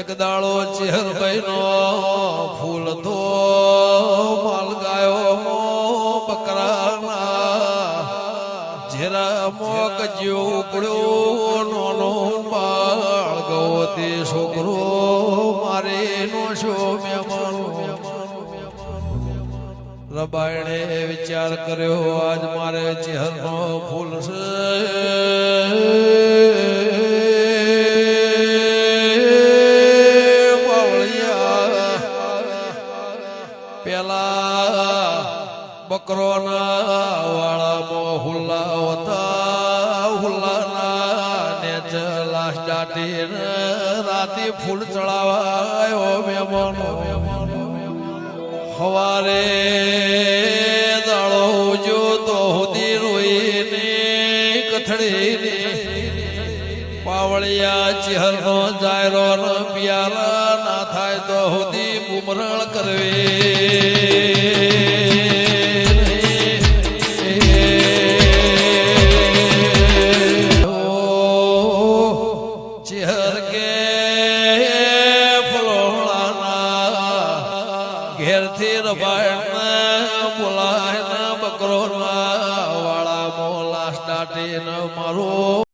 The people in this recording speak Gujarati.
એક દાડો ચેહરભાઈ નો ફૂલ તો માલ ગાયો બકરાના જેરા મોક જેવું પડ્યો નોનો બાળ ગયો તે છોકરો મારે નો શો મહેમાન રબાયણે વિચાર કર્યો આજ મારે ચેહરનો ફૂલ છે પેલા બકરોના વાળામાં હુલ્લા હતા હુલ્લાના ને લાશ દાટી રાતે ફૂલ ચડાવાયો મહેમાનો હવારે દાડો જો તો હુદી રોઈને કથડીને પાવળિયા ચહેરનો જાયરો ન પિયાલા ના થાય તો હુદી બુમરણ કરવે ચહેર કે ઘેરથી રબાયણ બોલાય બકરો વાળા મોલા સ્ટાર્ટી ન મારો